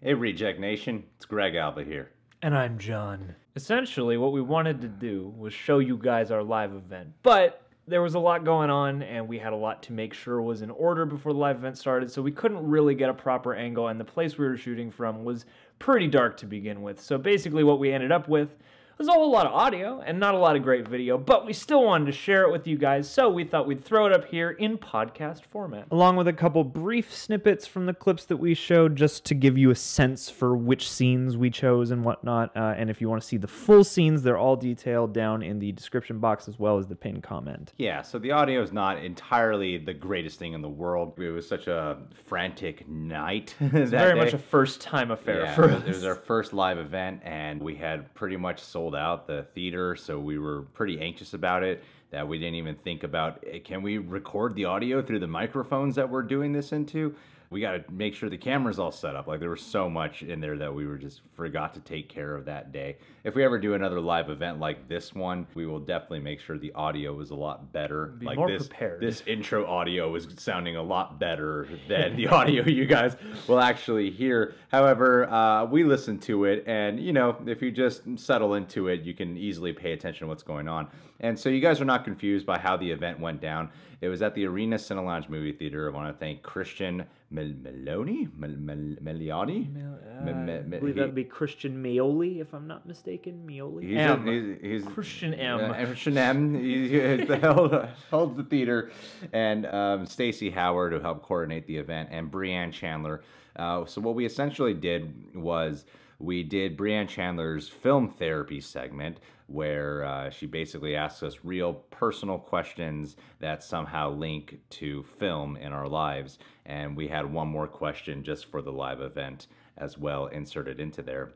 Hey Reject Nation, it's Greg Alba here. And I'm John. Essentially, what we wanted to do was show you guys our live event. But there was a lot going on, and we had a lot to make sure was in order before the live event started, so we couldn't really get a proper angle, and the place we were shooting from was pretty dark to begin with. So basically what we ended up with was a whole lot of audio and not a lot of great video, but we still wanted to share it with you guys, so we thought we'd throw it up here in podcast format. Along with a couple brief snippets from the clips that we showed, just to give you a sense for which scenes we chose and whatnot. And if you want to see the full scenes, they're all detailed down in the description box as well as the pinned comment. Yeah, so the audio is not entirely the greatest thing in the world. It was such a frantic night. It's very much a first-time affair for us. It was our first live event, and we had pretty much sold out the theater, so we were pretty anxious about it, that we didn't even think about, can we record the audio through the microphones that we're doing this into? We got to make sure the camera's all set up. Like, there was so much in there that we were just forgot to take care of that day. If we ever do another live event like this one, we will definitely make sure the audio is a lot better. Be like more prepared. This intro audio is sounding a lot better than the audio you guys will actually hear. However, we listened to it, and you know, if you just settle into it, you can easily pay attention to what's going on. And so you guys are not confused by how the event went down. It was at the Arena Cinelounge movie theater. I want to thank Christian Meoli? I believe that would be Christian Meoli, if I'm not mistaken. Meoli? He's Christian M. Christian M. He holds the theater. And Stacy Howard, who helped coordinate the event, and Brianne Chandler. So what we essentially did was we did Brianne Chandler's film therapy segment, where she basically asks us real personal questions that somehow link to film in our lives. And we had one more question just for the live event as well inserted into there.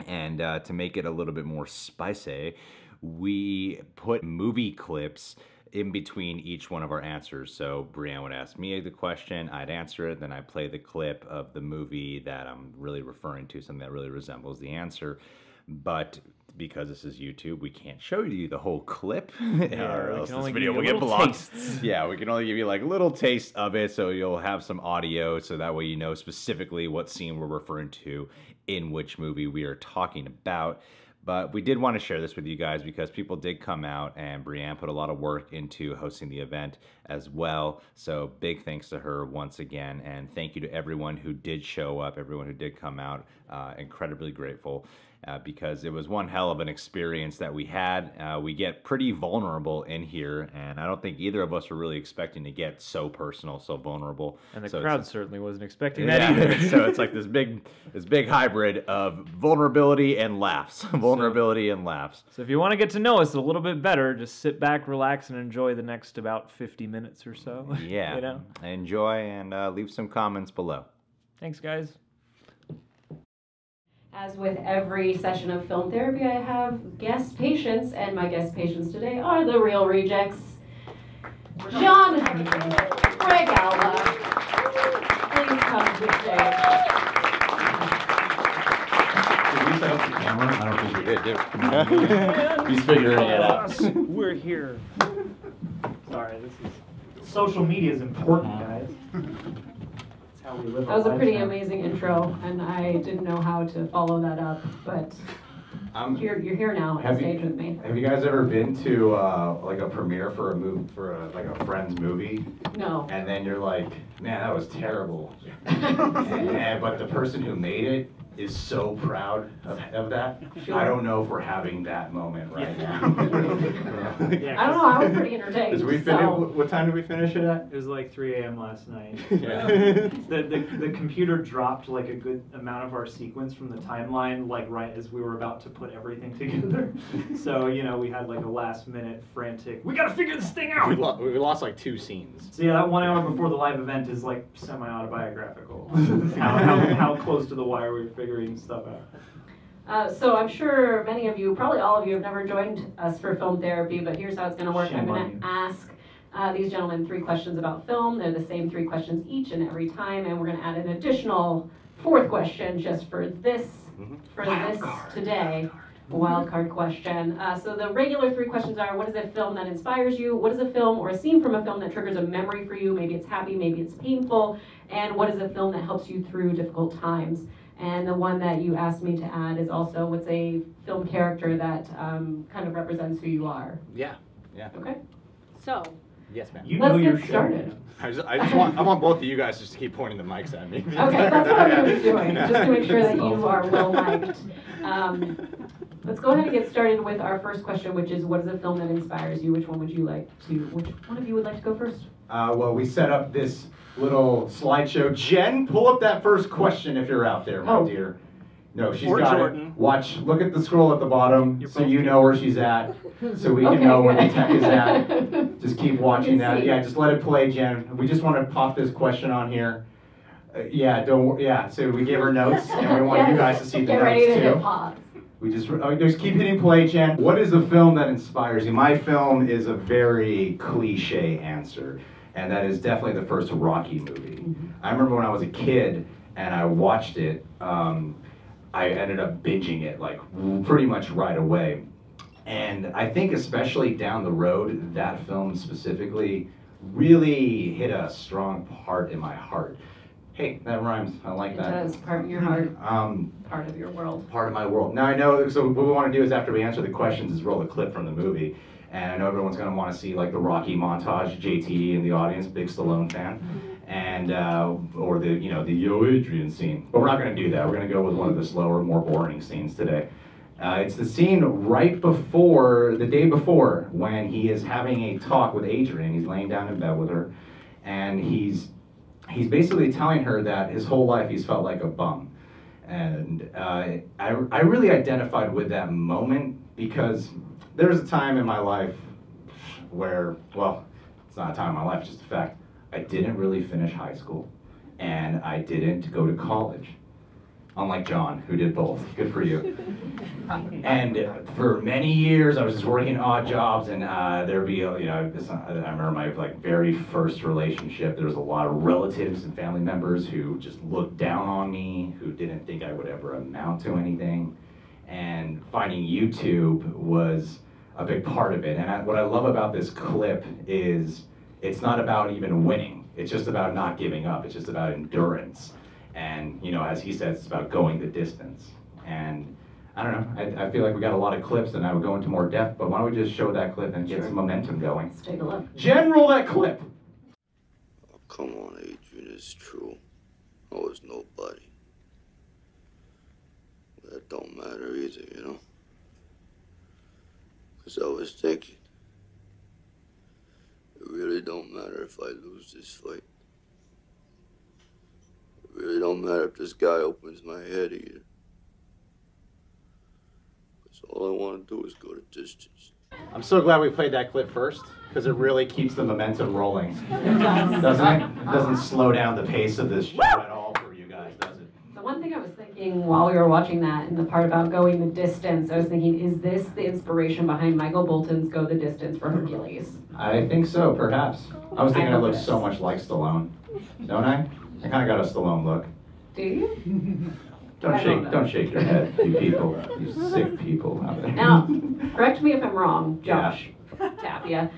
And to make it a little bit more spicy, we put movie clips in between each one of our answers. So Brianne would ask me the question, I'd answer it, then I'd play the clip of the movie that I'm really referring to, something that really resembles the answer. But because this is YouTube, we can't show you the whole clip, or else this video will get blocked. Yeah, we can only give you like little taste of it, so you'll have some audio, so that way you know specifically what scene we're referring to in which movie we are talking about. But we did want to share this with you guys because people did come out, and Brianne put a lot of work into hosting the event as well. So big thanks to her once again, and thank you to everyone who did show up, everyone who did come out. Incredibly grateful. Because it was one hell of an experience that we had. We get pretty vulnerable in here, and I don't think either of us were really expecting to get so personal, so vulnerable. And the crowd certainly wasn't expecting that either. So it's like this big hybrid of vulnerability and laughs. Vulnerability and laughs. So if you want to get to know us a little bit better, just sit back, relax, and enjoy the next about 50 minutes or so. Yeah. You know? Enjoy, and leave some comments below. Thanks, guys. As with every session of film therapy, I have guest patients, and my guest patients today are the real rejects. John, Greg Alba, please come to the stage. Did we set up the camera? I don't think we did, He's figuring it out. We're here. Sorry, social media is important, guys. That was a pretty amazing intro, and I didn't know how to follow that up, but you're here now on stage with me. Have you guys ever been to like a premiere for a movie, like a friend's movie? No. And then you're like, man, that was terrible. But the person who made it is so proud of that. Sure. I don't know if we're having that moment right now. I don't know, I was pretty entertained. What time did we finish it at? It was like 3 a.m. last night. Yeah. The computer dropped like a good amount of our sequence from the timeline, like right as we were about to put everything together. So, you know, we had like a last minute frantic, we gotta figure this thing out! We lost like 2 scenes. So yeah, that 1 hour before the live event is like semi-autobiographical. how close to the wire we were figuring stuff out. So I'm sure many of you, probably all of you, have never joined us for film therapy, but here's how it's going to work. I'm going to ask these gentlemen 3 questions about film. They're the same 3 questions each and every time, and we're going to add an additional 4th question just for this today. A wild card question. So the regular 3 questions are: what is a film that inspires you? What is a film or a scene from a film that triggers a memory for you? Maybe it's happy, maybe it's painful. And what is a film that helps you through difficult times? And the one that you asked me to add is also what's a film character that kind of represents who you are. Yeah. Yeah. Okay. So. Yes, ma'am. Let's get started. I want both of you guys just to keep pointing the mics at me. Okay, that's what I'm going to be doing, just to make sure that you are well mic'd. Let's go ahead and get started with our first question, which is, what is a film that inspires you? Which one of you would like to go first? Well, we set up this little slideshow. Jen, pull up that first question if you're out there, my dear. No, she's got Jordan. It. Watch, look at the scroll at the bottom so you know where she's at, so we can know where the tech is at. Just keep watching that. Yeah, just let it play, Jen. We just want to pop this question on here. So we gave her notes, and we want you guys to see the notes too. We just keep hitting play, Jen. What is a film that inspires you? My film is a very cliche answer, and that is definitely the first Rocky movie. I remember when I was a kid and I watched it. I ended up binging it like pretty much right away. And I think especially down the road, that film specifically really hit a strong part in my heart. Hey, that rhymes. I like that. It does. Part of your heart. Part of your world. Part of my world. Now I know, so what we want to do is after we answer the questions is roll a clip from the movie. And I know everyone's going to want to see like the Rocky montage, JT in the audience, big Stallone fan. And or the the Yo Adrian scene, but we're not going to do that. We're going to go with one of the slower, more boring scenes today. It's the scene right before, the day before, when he is having a talk with Adrian. He's laying down in bed with her, and he's basically telling her that his whole life he's felt like a bum. And I really identified with that moment because there's a time in my life where, well, it's not a time in my life, it's just a fact. I didn't really finish high school, and I didn't go to college. Unlike John, who did both. Good for you. And for many years, I was just working odd jobs, and there'd be, I remember my very first relationship. There was a lot of relatives and family members who just looked down on me, who didn't think I would ever amount to anything. And finding YouTube was a big part of it. And what I love about this clip is it's not about even winning. It's just about not giving up. It's just about endurance. And, as he says, it's about going the distance. And I don't know, I feel like we got a lot of clips and I would go into more depth, but why don't we just show that clip and get some momentum going. Let's take a look. Jen, roll that clip. Oh, come on, Adrian, it's true. I was nobody. That don't matter either, Because I was thinking, it really don't matter if I lose this fight. It really don't matter if this guy opens my head either. Because all I want to do is go the distance. I'm so glad we played that clip first, because it really keeps the momentum rolling. Doesn't it? It doesn't slow down the pace of this show at all for you guys, does it? The one thing I was thinking while we were watching that, and the part about going the distance, I was thinking, is this the inspiration behind Michael Bolton's Go the Distance for Hercules? I think so, perhaps. I was thinking it looks so much like Stallone, don't I? I kind of got a Stallone look. Do you? Don't shake your head, you people, you sick people out there. Now, correct me if I'm wrong, Josh. Tapia.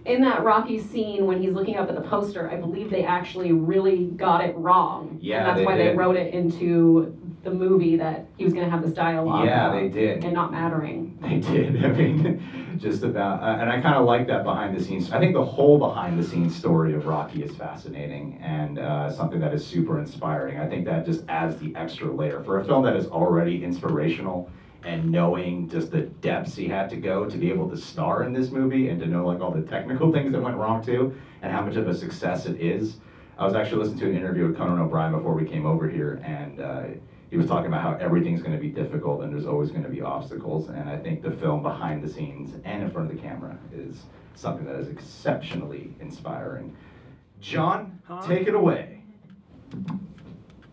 In that Rocky scene when he's looking up at the poster, I believe they actually really got it wrong. Yeah, and that's why they wrote it into the movie that he was going to have this dialogue. Yeah, they did. And not mattering. They did. I mean, just about. And I kind of like that behind the scenes. I think the whole behind the scenes story of Rocky is fascinating and something that is super inspiring. I think that just adds the extra layer for a film that is already inspirational. And knowing just the depths he had to go to be able to star in this movie and to know like all the technical things that went wrong too and how much of a success it is. I was actually listening to an interview with Conan O'Brien before we came over here, and he was talking about how everything's going to be difficult and there's always going to be obstacles, and I think the film behind the scenes and in front of the camera is something that is exceptionally inspiring. John, take it away.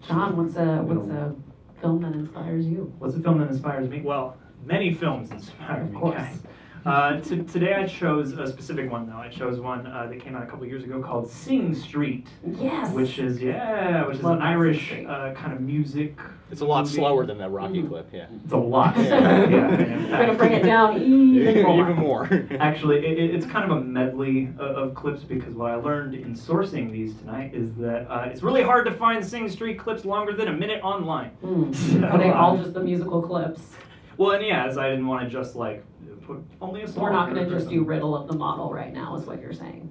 John, what's a film that inspires you? What's a film that inspires me? Well, many films inspire me. Of course. Today I chose a specific one, though. I chose one that came out a couple years ago called Sing Street. Yes. Which is an Irish kind of music. It's a lot movie. slower than that Rocky clip, yeah. It's a lot. Yeah. We're going to bring it down even more. Actually, it's kind of a medley of clips, because what I learned in sourcing these tonight is that it's really hard to find Sing Street clips longer than a minute online. So, are they all just the musical clips? Well, and yeah, as I didn't want to just like put only a song. We're not going to just do Riddle of the Model right now, is what you're saying.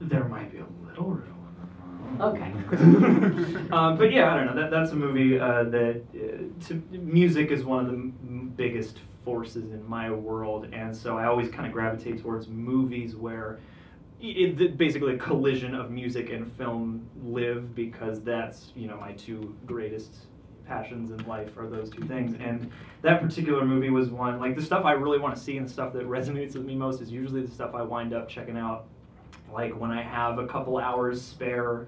There might be a little riddle. Okay. But yeah, I don't know. That's a movie that music is one of the biggest forces in my world, and so I always kind of gravitate towards movies where basically a collision of music and film live, because that's my two greatest passions in life are those two things. And that particular movie was one, like, the stuff I really want to see and the stuff that resonates with me most is usually the stuff I wind up checking out like when I have a couple hours spare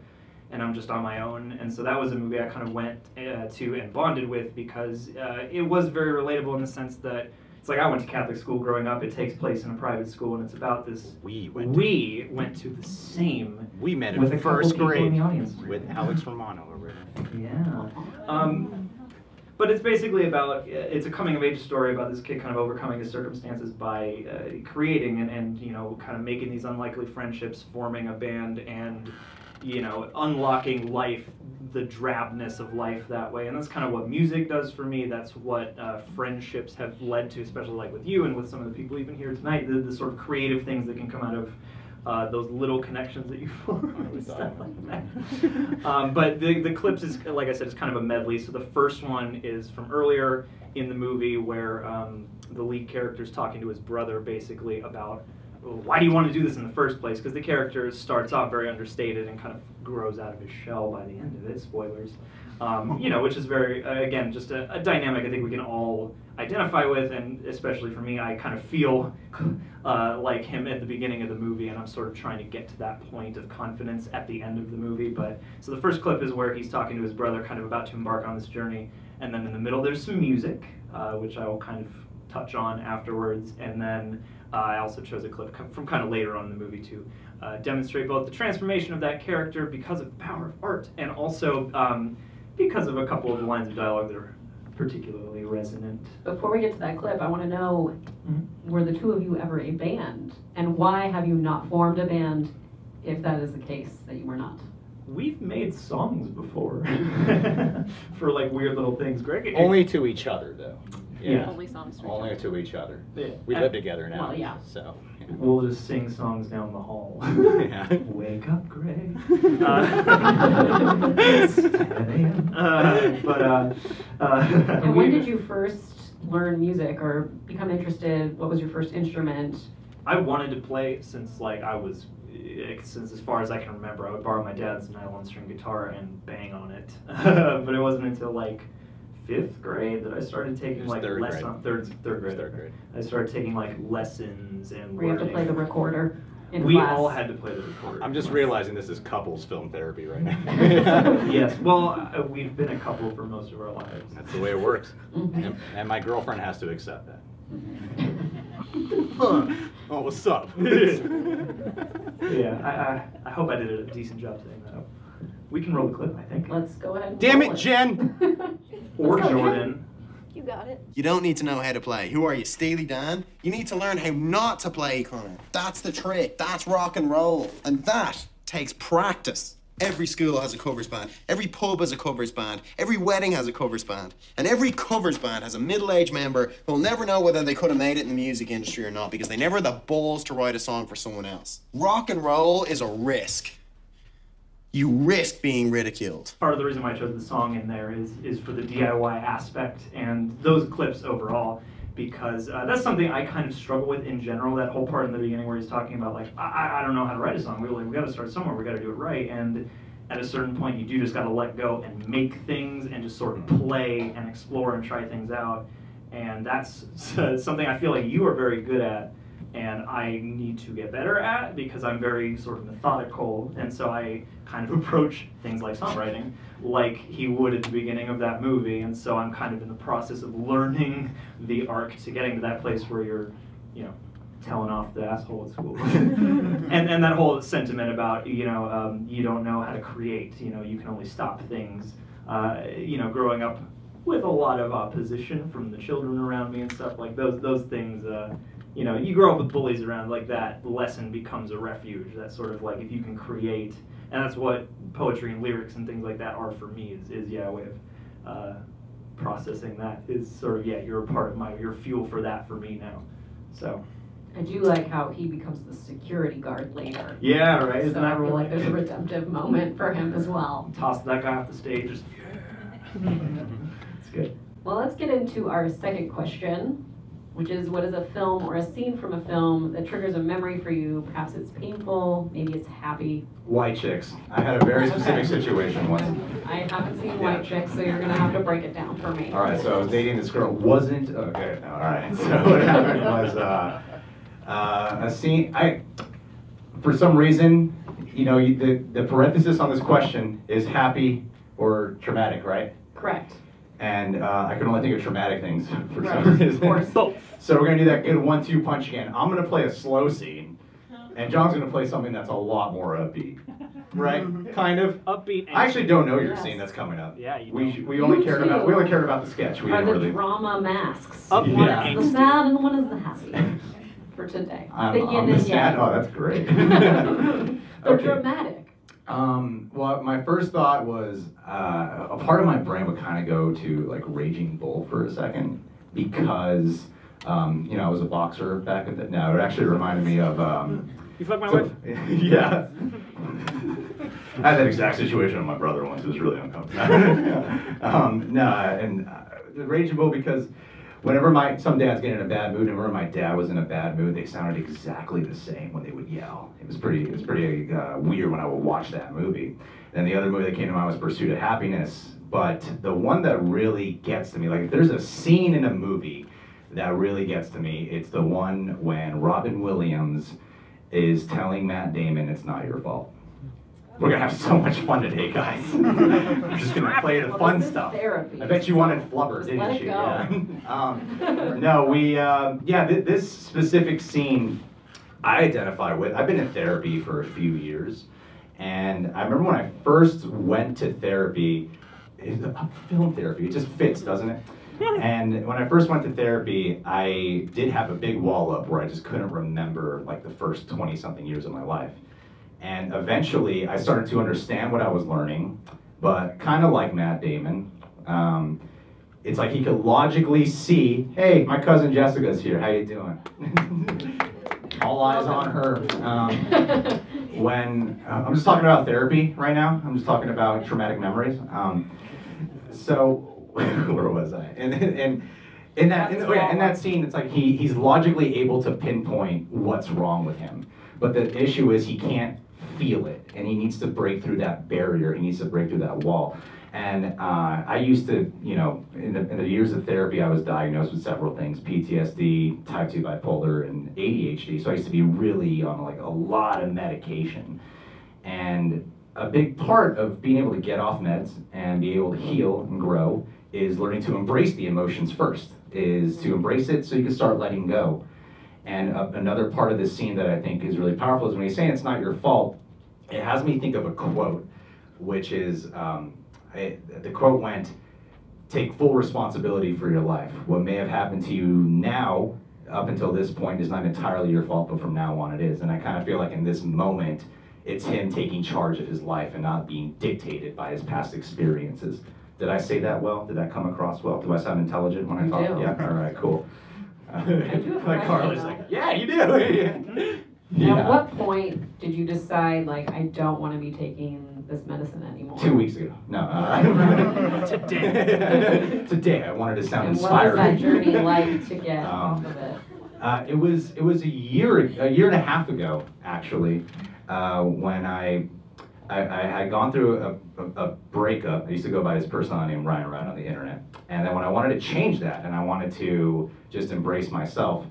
and I'm just on my own. And so that was a movie I kind of went to and bonded with, because it was very relatable in the sense that it's like I went to Catholic school growing up. It takes place in a private school, and it's about this. We went to the same. We met in first grade in the audience. with Alex Romano over there. Yeah. But it's basically about, it's a coming of age story about this kid kind of overcoming his circumstances by creating and kind of making these unlikely friendships, forming a band, and unlocking life, the drabness of life that way. And that's kind of what music does for me. That's what friendships have led to, especially like with you and with some of the people even here tonight, the sort of creative things that can come out of those little connections that you form and stuff like that. But the clips is, like I said, it's kind of a medley. So the first one is from earlier in the movie where the lead character is talking to his brother basically about, why do you want to do this in the first place? Because the character starts off very understated and kind of grows out of his shell by the end of it. Spoilers. Which is very, again, just a dynamic I think we can all identify with, and especially for me, I kind of feel like him at the beginning of the movie, and I'm sort of trying to get to that point of confidence at the end of the movie. But so the first clip is where he's talking to his brother, kind of about to embark on this journey, and then in the middle there's some music, which I will kind of touch on afterwards, and then I also chose a clip from kind of later on in the movie to demonstrate both the transformation of that character because of the power of art, and also because of a couple of the lines of dialogue that are particularly resonant. Before we get to that clip, I want to know, were the two of you ever a band? And why have you not formed a band, if that is the case, that you were not? We've made songs before for like weird little things. Greg, only to each other, though. Yeah. Only songs for Only to each other. Yeah. We live together now. Well, yeah. So. Yeah. We'll just sing songs down the hall. Yeah. Wake up, Greg. It's 10 a.m. And when did you first learn music or become interested? What was your first instrument? I wanted to play since as far as I can remember. I would borrow my dad's nylon string guitar and bang on it. But it wasn't until like 5th grade that I started taking like lessons. Third grade. I started taking like lessons and Where you have to play the recorder in we class. all had to play the recorder. I'm just realizing this is couples film therapy right now. Yes, well, we've been a couple for most of our lives. That's the way it works. And my girlfriend has to accept that. Oh, what's up? Yeah, I hope I did a decent job saying that. We can roll the clip, I think. Let's go ahead and Damn roll it, Jen! Or Let's go, Jordan. You got it. You don't need to know how to play. Who are you, Steely Dan? You need to learn how not to play, Connor. That's the trick. That's rock and roll. And that takes practice. Every school has a covers band. Every pub has a covers band. Every wedding has a covers band. And every covers band has a middle-aged member who'll never know whether they could have made it in the music industry or not because they never had the balls to write a song for someone else. Rock and roll is a risk. You risk being ridiculed. Part of the reason why I chose the song in there is for the DIY aspect and those clips overall, because that's something I kind of struggle with in general. That whole part in the beginning where he's talking about like, I don't know how to write a song. We got to start somewhere. We got to do it right. And at a certain point, you do just got to let go and make things and just sort of play and explore and try things out. And that's something I feel like you are very good at. And I need to get better at because I'm very sort of methodical, and so I kind of approach things like songwriting like he would at the beginning of that movie, and so I'm kind of in the process of learning the arc to getting to that place where you're, telling off the asshole at school. and that whole sentiment about, you don't know how to create, you can only stop things. Growing up with a lot of opposition from the children around me and stuff like those things, you grow up with bullies around, like that lesson becomes a refuge. That sort of like, if you can create, and that's what poetry and lyrics and things like that are for me, is a way of processing that, is sort of, you're a part of your fuel for that for me now. So I do like how he becomes the security guard later. Yeah, right. Isn't So that I feel like there's a redemptive moment for him as well. Toss that guy off the stage. Just it's good. Well, let's get into our second question, which is, what is a film or a scene from a film that triggers a memory for you? Perhaps it's painful, maybe it's happy. White chicks. I had a very specific situation once. I haven't seen White Chicks, so you're gonna have to break it down for me. All right, so I was dating this girl. Wasn't okay. All right. So what happened was a scene. For some reason, the parenthesis on this question is happy or traumatic, right? Correct. And I can only think of traumatic things for Right, some reason. of course. Both. So we're gonna do that good 1-2 punch again. I'm gonna play a slow scene, and John's gonna play something that's a lot more upbeat, right? Kind of. Upbeat. I actually don't know your Yes. scene that's coming up. Yeah, you we You only cared too. about the sketch. We Are didn't the really. drama masks. Up One yeah. is the sad and one is the happy for today. I'm the yin the and sad. yang. Oh, that's great. They're Okay. dramatic. Well, my first thought was a part of my brain would kind of go to like Raging Bull for a second because I was a boxer back at the. No, it actually reminded me of. You fucked my wife? Yeah. I had that exact situation with my brother once. It was really uncomfortable. The Raging Bull, because whenever some dads get in a bad mood, and whenever my dad was in a bad mood, they sounded exactly the same when they would yell. It was pretty weird when I would watch that movie. Then the other movie that came to mind was Pursuit of Happiness. But the one that really gets to me, like if there's a scene in a movie that really gets to me, it's the one when Robin Williams is telling Matt Damon it's not your fault. We're gonna have so much fun today, guys. We're just gonna play the fun this is stuff. therapy. I bet you wanted flubber, Just didn't let it you? go. Yeah. This specific scene I identify with. I've been in therapy for a few years, and I remember when I first went to therapy. Film therapy, it just fits, doesn't it? And when I first went to therapy, I did have a big wall up where I just couldn't remember like the first 20-something years of my life. And eventually I started to understand what I was learning, but kind of like Matt Damon, it's like he could logically see, hey, my cousin Jessica's here, how you doing? All eyes on her. I'm just talking about therapy right now, I'm just talking about traumatic memories. So where was I? And in that scene, it's like he's logically able to pinpoint what's wrong with him, but the issue is he can't feel it, and he needs to break through that barrier. He needs to break through that wall. And I used to, in the years of therapy, I was diagnosed with several things: PTSD, type 2 bipolar, and ADHD. So I used to be really on like a lot of medication. And a big part of being able to get off meds and be able to heal and grow is learning to embrace the emotions first, is to embrace it so you can start letting go. And another part of this scene that I think is really powerful is when he's saying it's not your fault, it has me think of a quote, which is, the quote went, take full responsibility for your life. What may have happened to you now, up until this point, is not entirely your fault, but from now on it is. And I kind of feel like in this moment, it's him taking charge of his life and not being dictated by his past experiences. Did I say that well? Did that come across well? Do I sound intelligent when I talk? do. Yeah, all right, cool. I do have a Like Carly's question, like, yeah, you do. At what point did you decide, like, I don't want to be taking this medicine anymore? 2 weeks ago. No. Today. Today, I wanted to sound And what inspiring. was that journey like to get off of it? It was a year and a half ago, actually, when I had gone through a breakup. I used to go by this person named Ryan Ryan on the internet. And then when I wanted to change that and I wanted to just embrace myself,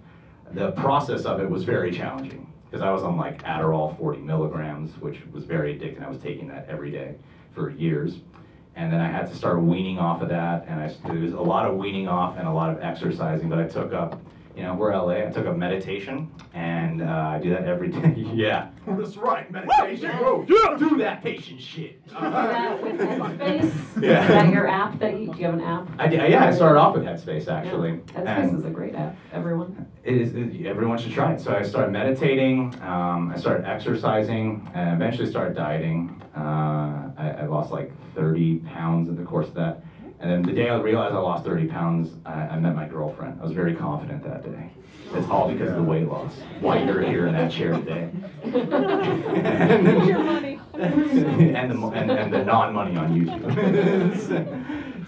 the process of it was very challenging because I was on like Adderall 40 milligrams, which was very addicting. I was taking that every day for years. And then I had to start weaning off of that, and there was a lot of weaning off and a lot of exercising, but I took up You know, we're LA. I took up meditation, and I do that every day. Yeah. That's right, meditation. Whoa, yeah, do that patient shit. With Headspace? Yeah. Is that your app? Do you have an app? I started off with Headspace, actually. Yeah. Headspace is a great app. Everyone. Everyone should try it. So I started meditating, I started exercising, and eventually started dieting. I lost like 30 pounds in the course of that. And then the day I realized I lost 30 pounds, I met my girlfriend. I was very confident that day. It's all because of the weight loss. Why you're here in that chair today. Your money. and the non-money on YouTube.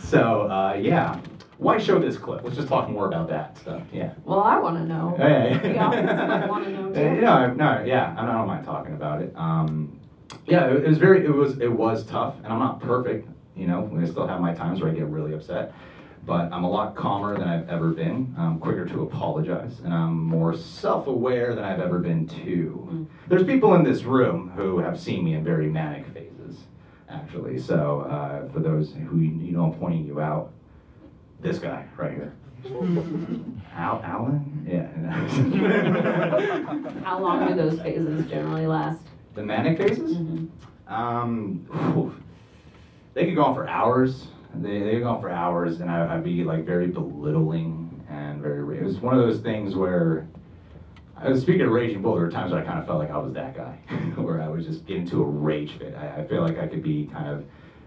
So yeah. Why show this clip? Let's just talk more about that stuff. Yeah. Well, I want to know. The audience might want to know too. I don't mind talking about it. Yeah, it was tough, and I'm not perfect. You know, I still have my times where I get really upset, but I'm a lot calmer than I've ever been. I'm quicker to apologize, and I'm more self-aware than I've ever been too. There's people in this room who have seen me in very manic phases, actually. So for those who you know, I'm pointing you out. This guy right here. Alan? Yeah. How long do those phases generally last? The manic phases? They could go on for hours. They could go on for hours, and I'd be like very belittling and very. It was one of those things where, speaking of raging bull, there were times where I kind of felt like I was that guy, where I was just getting into a rage fit. I feel like I could be kind of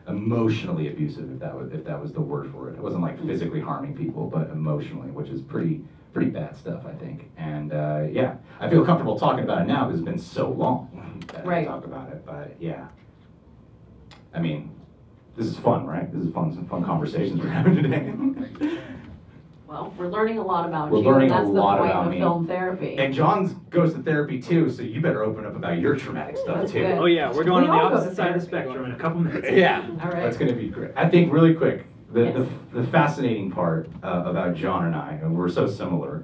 emotionally abusive, if that was the word for it. It wasn't like physically harming people, but emotionally, which is pretty bad stuff, I think. And yeah, I feel comfortable talking about it now because it's been so long that I talk about it. But yeah, I mean, this is fun, right? This is some fun conversations we're having today. Well, we're learning a lot about We're you. learning That's a the lot point about of me. film therapy. And John goes to therapy too, so you better open up about your traumatic stuff That's too. good. Oh yeah, we're going We on the all go opposite to side of the therapy. spectrum in a couple minutes. Yeah, All right. that's going to be great. I think really quick, Yes. the fascinating part about John and I, and we're so similar,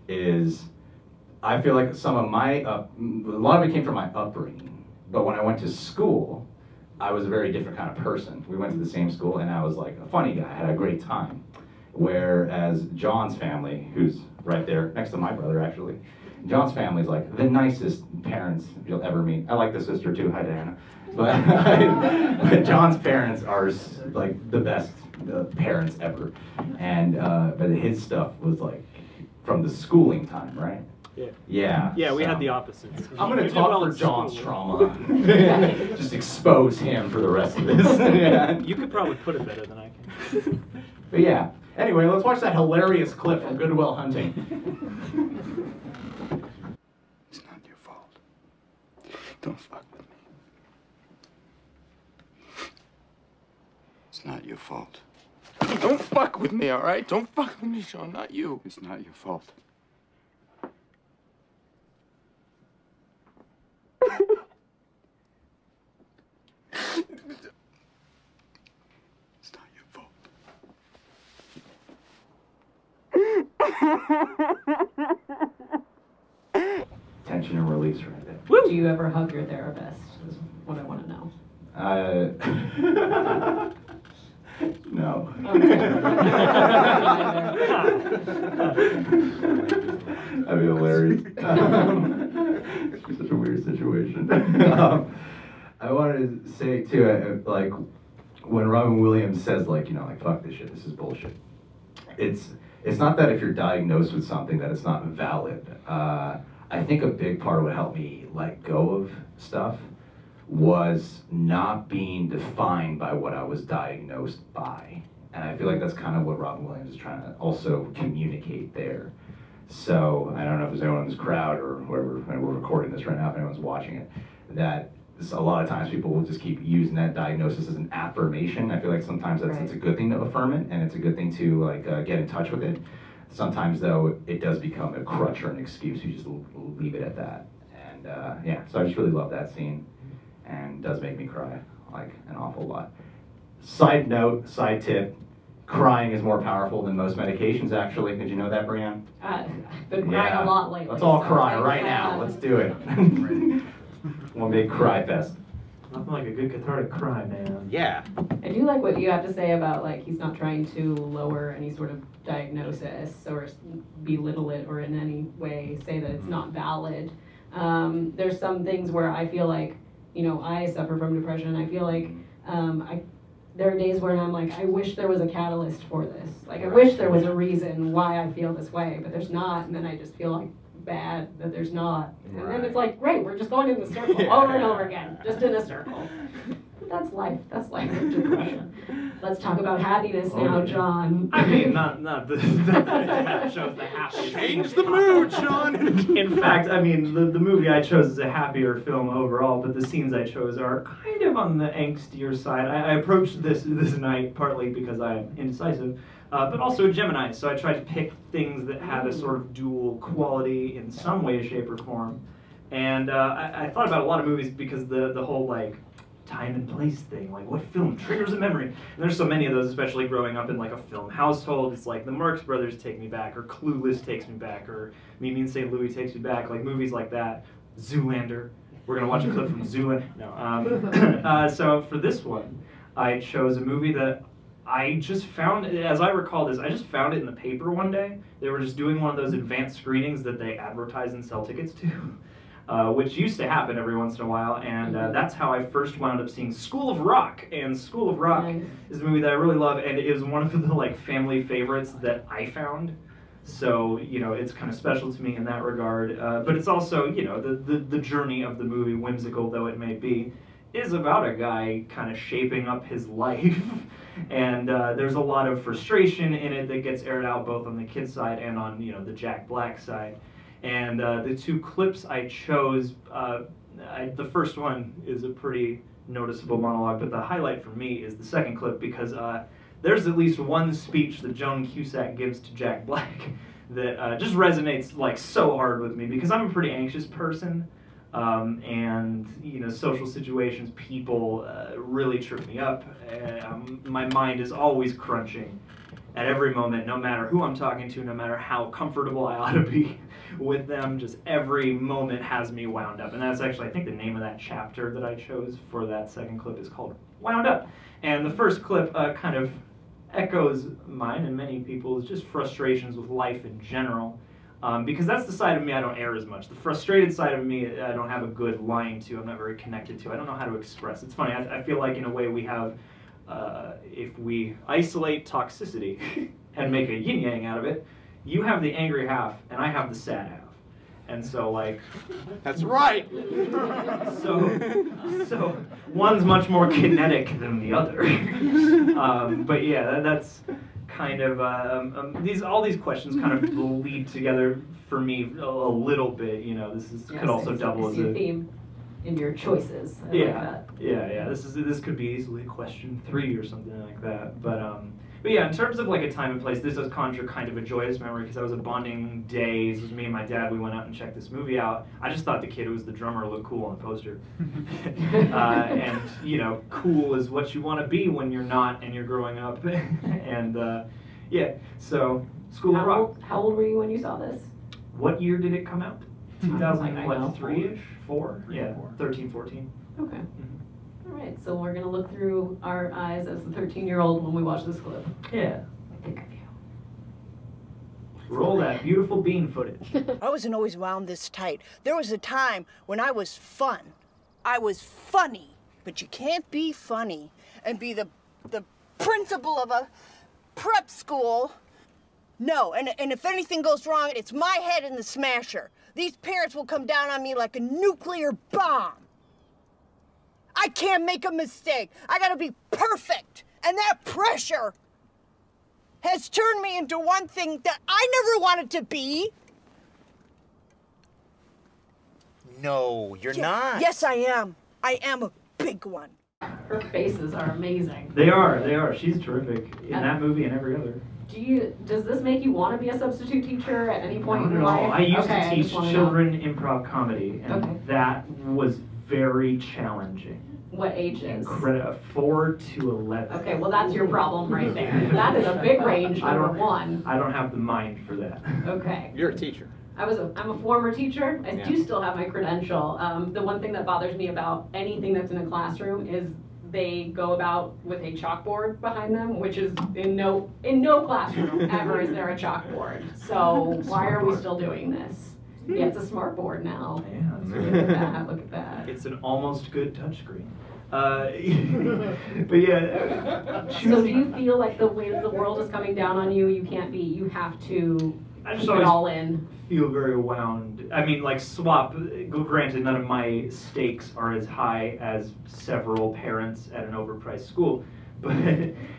is I feel like some of my, a lot of it came from my upbringing, but when I went to school, I was a very different kind of person. We went to the same school, and I was like a funny guy, I had a great time. Whereas John's family, who's right there next to my brother actually, John's family is like the nicest parents you'll ever meet. I like the sister too, hi Diana. But John's parents are like the best parents ever. And but his stuff was like from the schooling time, right? Yeah. Yeah. Yeah, we so. had the opposites. I'm going You to did talk well for in John's school. trauma. Just expose him for the rest of this. Yeah. You could probably put it better than I can. But yeah. Anyway, let's watch that hilarious clip from Good Will Hunting. It's not your fault. Don't fuck with me. It's not your fault. Don't fuck with me, all right? Don't fuck with me, Sean, not you. It's not your fault. It's not your fault. Tension and release right there. Do you ever hug your therapist? Is what I want to know. No. That'd be hilarious. It's such a weird situation. I wanted to say too, like when Robin Williams says, like, you know, like, fuck this shit, this is bullshit. It's not that if you're diagnosed with something that it's not valid. I think a big part of what helped me let go of stuff was not being defined by what I was diagnosed by. And I feel like that's kind of what Robin Williams is trying to also communicate there. So I don't know if there's anyone in this crowd or whoever, and we're recording this right now, if anyone's watching it, that a lot of times people will just keep using that diagnosis as an affirmation. I feel like sometimes it's a good thing to affirm it, and it's a good thing to like get in touch with it. Sometimes though, it does become a crutch or an excuse. You just leave it at that. And yeah, so I just really love that scene, and it does make me cry like an awful lot. Side note, side tip, crying is more powerful than most medications actually. Did you know that, Brianne? I've been crying a lot lately. Let's all so cry thanks right for now. that. Let's do it. One big cry fest. Nothing like a good cathartic cry, man. Yeah. I do like what you have to say about, like, he's not trying to lower any sort of diagnosis or belittle it or in any way say that it's not valid. There's some things where I feel like, you know, I suffer from depression. I feel like there are days where I'm like, I wish there was a catalyst for this. Like, I wish there was a reason why I feel this way, but there's not, and then I just feel like bad that there's not. And then it's like, great, we're just going in the circle over and over again, just in a circle. But that's life. That's life with depression. Let's talk about happiness now, John. I mean, not the that shows the happy. Change the mood, Sean. In fact, I mean, the movie I chose is a happier film overall, but the scenes I chose are kind of on the angstier side. I approached this night partly because I'm indecisive, but also a Gemini, so I tried to pick things that had a sort of dual quality in some way, shape, or form. And I thought about a lot of movies because the whole, like, time and place thing, like what film triggers a memory? And there's so many of those, especially growing up in like a film household. It's like the Marx Brothers take me back, or Clueless takes me back, or Meet Me in St. Louis takes me back, like movies like that. Zoolander. We're gonna watch a clip from Zoolander. No. So for this one, I chose a movie that I just found, as I recall this, I just found it in the paper one day. They were just doing one of those advanced screenings that they advertise and sell tickets to. Which used to happen every once in a while, and that's how I first wound up seeing School of Rock. And School of Rock is a movie that I really love, and it is one of the like family favorites that I found. So, you know, it's kind of special to me in that regard. But it's also, you know, the journey of the movie, whimsical though it may be, is about a guy kind of shaping up his life. And there's a lot of frustration in it that gets aired out both on the kid's side and on, you know, the Jack Black side. And the two clips I chose, the first one is a pretty noticeable monologue, but the highlight for me is the second clip because there's at least one speech that Joan Cusack gives to Jack Black that just resonates like so hard with me because I'm a pretty anxious person, and you know, social situations, people really trip me up. My mind is always crunching at every moment, no matter who I'm talking to, no matter how comfortable I ought to be with them, just every moment has me wound up. And that's actually, I think the name of that chapter that I chose for that second clip is called Wound Up. And the first clip kind of echoes mine and many people's just frustrations with life in general, because that's the side of me I don't air as much. The frustrated side of me I don't have a good line to, I'm not very connected to, I don't know how to express. It's funny, I feel like in a way we have, if we isolate toxicity and make a yin-yang out of it, you have the angry half and I have the sad half. And so, like... That's right! So one's much more kinetic than the other. But yeah, that's kind of... all these questions kind of lead together for me a little bit, you know, this is, could also double as a... theme in your choices. I yeah, like that. yeah. This could be easily question 3 or something like that. But yeah, in terms of like a time and place, this does conjure kind of a joyous memory because that was a bonding day. This was me and my dad. We went out and checked this movie out. I just thought the kid who was the drummer looked cool on the poster. And you know, cool is what you want to be when you're not and you're growing up. And yeah, so School of Rock. How old were you when you saw this? What year did it come out? 2003-ish? 4? Yeah, 13, 14. Okay. All right, so we're going to look through our eyes as the 13-year-old when we watch this clip. Yeah. I think of you. Roll that beautiful bean footage. I wasn't always wound this tight. There was a time when I was fun. I was funny. But you can't be funny and be the principal of a prep school. No, and if anything goes wrong, it's my head in the smasher. These parents will come down on me like a nuclear bomb. I can't make a mistake. I gotta be perfect. And that pressure has turned me into one thing that I never wanted to be. No, you're not. Yes, I am. I am a big one. Her faces are amazing. They are. She's terrific in that movie and every other. Does this make you want to be a substitute teacher at any point in your No. life? I used to teach children improv comedy, and that was very challenging. What ages? 4 to 11. Okay, well that's your problem right there. That is a big range, number one. I don't have the mind for that. Okay. You're a teacher. I'm a former teacher. I Yeah. do still have my credential. The one thing that bothers me about anything that's in a classroom is they go about with a chalkboard behind them, which is in no classroom ever is there a chalkboard. So why are we still doing this? Yeah, it's a smart board now. Yeah, Look at that. Look at that. it's an almost good touchscreen. But yeah. So do you feel like the way the world is coming down on you, you have to I just keep it always all in? feel very wound. I mean, like swap. Granted, none of my stakes are as high as several parents at an overpriced school, but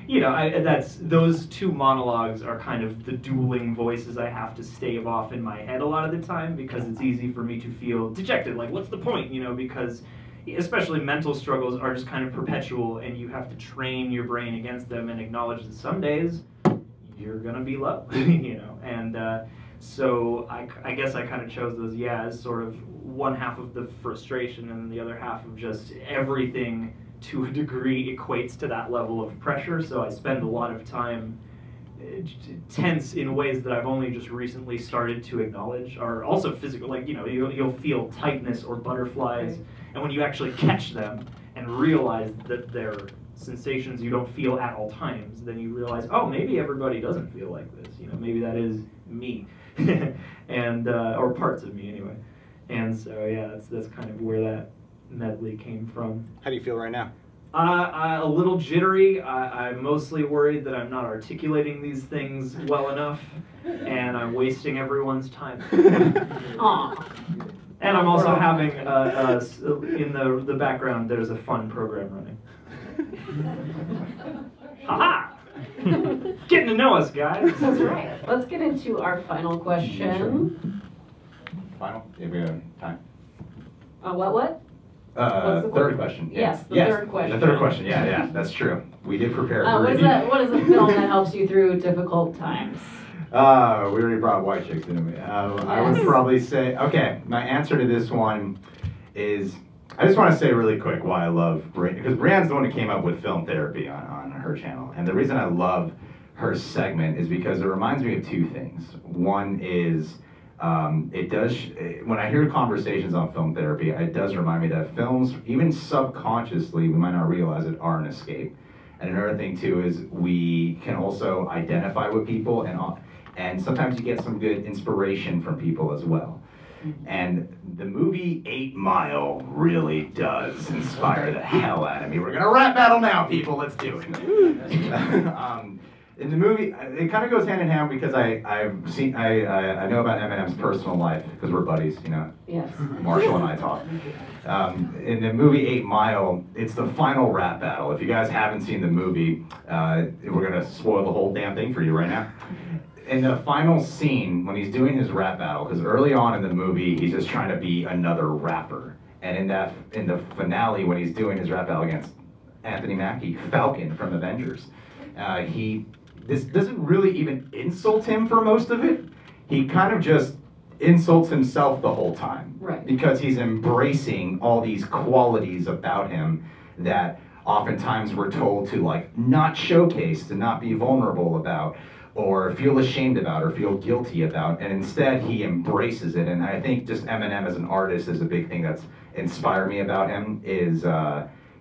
you know, that's those two monologues are kind of the dueling voices I have to stave off in my head a lot of the time because it's easy for me to feel dejected. Like, what's the point? You know, because especially mental struggles are just kind of perpetual, and you have to train your brain against them and acknowledge that some days you're gonna be low, you know, and so I guess I kind of chose those, as sort of one half of the frustration and the other half of just everything to a degree equates to that level of pressure, so I spend a lot of time tense in ways that I've only just recently started to acknowledge are also physical, like, you know, you'll feel tightness or butterflies, and when you actually catch them and realize that they're sensations you don't feel at all times, then you realize, oh, maybe everybody doesn't feel like this, you know, maybe that is me, and or parts of me anyway, and so yeah, that's kind of where that medley came from. How do you feel right now? A little jittery. I'm mostly worried that I'm not articulating these things well enough, and I'm wasting everyone's time. Aw. And I'm also having, in the background, there's a fun program running. Haha! Getting to know us, guys. That's right. Let's get into our final question. Final? If we have time. What? What's the Third question. Yes, the third question. The third question. Yeah, that's true. We did prepare. What is a film that helps you through difficult times? We already brought White Chicks, didn't we? I would probably say, okay, my answer to this one is, I just want to say really quick why I love Brianne, because Brianne's the one who came up with film therapy on her channel. And the reason I love her segment is because it reminds me of two things. One is, when I hear conversations on film therapy, it does remind me that films, even subconsciously, we might not realize it, are an escape. And another thing too is we can also identify with people, and sometimes you get some good inspiration from people as well. And the movie 8 Mile really does inspire the hell out of me. We're gonna rap battle now, people. Let's do it. In the movie, it kind of goes hand in hand because I know about Eminem's personal life because we're buddies, you know. Yes. Marshall and I talk. In the movie 8 Mile, it's the final rap battle. If you guys haven't seen the movie, we're gonna spoil the whole damn thing for you right now. In the final scene, when he's doing his rap battle, because early on in the movie, he's just trying to be another rapper. And in the finale, when he's doing his rap battle against Anthony Mackie, Falcon from Avengers, this doesn't really even insult him for most of it. He kind of just insults himself the whole time. Right. Because he's embracing all these qualities about him that oftentimes we're told to like not showcase, to not be vulnerable about, or feel ashamed about, or feel guilty about, and instead he embraces it. And I think just Eminem as an artist is a big thing that's inspired me about him, is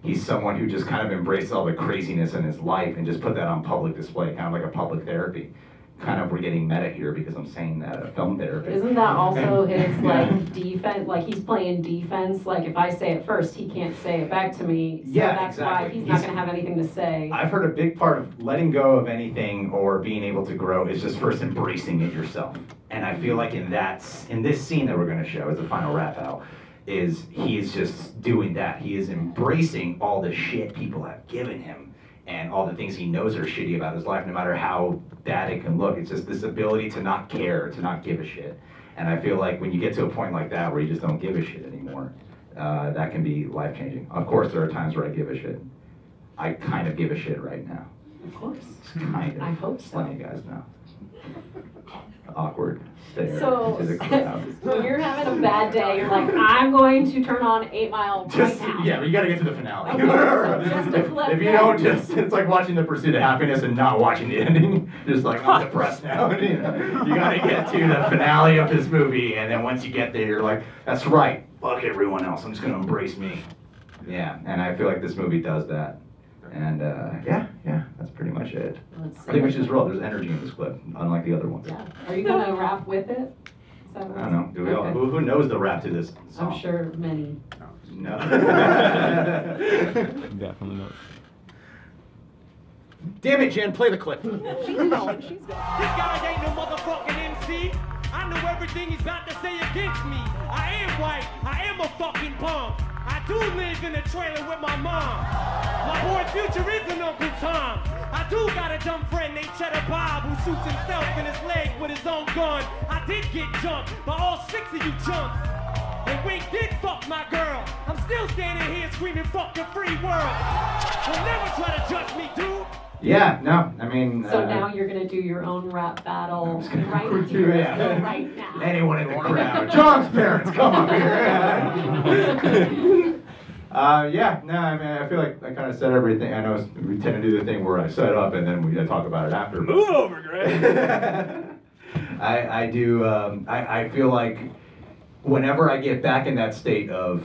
he's someone who just kind of embraced all the craziness in his life and just put that on public display, kind of like a public therapy. Kind of, we're getting meta here because I'm saying that, film therapy. Isn't that also his like defense? Like he's playing defense. Like if I say it first, he can't say it back to me. So Yeah, that's exactly. why he's not going to have anything to say. I've heard a big part of letting go of anything or being able to grow is just first embracing it yourself. And I feel like in this scene that we're going to show as the final rap battle, he is just doing that. He is embracing all the shit people have given him and all the things he knows are shitty about his life, no matter how bad it can look. It's just this ability to not care, to not give a shit. And I feel like when you get to a point like that where you just don't give a shit anymore, that can be life-changing. Of course, there are times where I give a shit. I kind of give a shit right now. Of course. Kind of. I hope Just so. letting you guys know. Awkward stare So, to the crowd. when you're having a bad day, you're like, I'm going to turn on 8 Mile Just, right now. yeah, but you gotta get to the finale. Okay, so just a clip if you there. don't just, it's like watching The Pursuit of Happiness and not watching the ending. Just like, I'm depressed now. You know? You gotta get to the finale of this movie, and then once you get there, you're like, that's right, fuck everyone else, I'm just gonna embrace me. Yeah, and I feel like this movie does that. And yeah, that's pretty much it. Let's see. I think we should just roll. There's energy in this clip, unlike the other ones. Yeah. Are you going to rap with it? Is that what I don't know. Do we all? Okay. Who knows the rap to this song? I'm sure many. No. Definitely not. Damn it, Jen, play the clip. She's going. She's going. This guy ain't no motherfucking MC. I know everything he's about to say against me. I am white. I am a fucking punk. I do live in a trailer with my mom. My boy Future is an Uncle Tom. I do got a dumb friend named Cheddar Bob who shoots himself in his leg with his own gun. I did get jumped by all 6 of you chumps. And Wink did fuck my girl. I'm still standing here screaming fuck the free world. You'll never try to judge me, dude. Yeah, no, I mean. So now you're going to do your own rap battle right do here, that. right now. Anyone in the crowd. John's parents, come up here. Yeah, no, I mean, I feel like I kind of said everything. I know we tend to do the thing where I set up and then we talk about it after. Move over, Greg. I do, I feel like whenever I get back in that state of,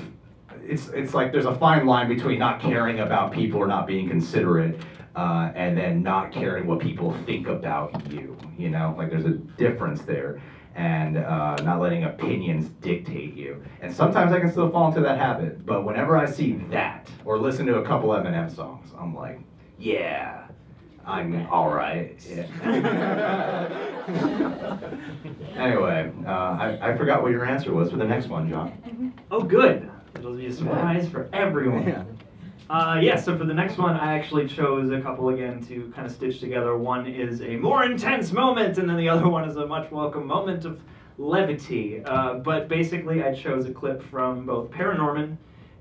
it's like there's a fine line between not caring about people or not being considerate, and then not caring what people think about you, you know? Like there's a difference there. And not letting opinions dictate you. And sometimes I can still fall into that habit, but whenever I see that, or listen to a couple Eminem songs, I'm like, yeah, I'm alright. Yeah. Anyway, I forgot what your answer was for the next one, John. Oh, good. It'll be a surprise for everyone. So for the next one, I actually chose a couple again to kind of stitch together. One is a more intense moment, and then the other one is a much welcome moment of levity. But basically, I chose a clip from both Paranorman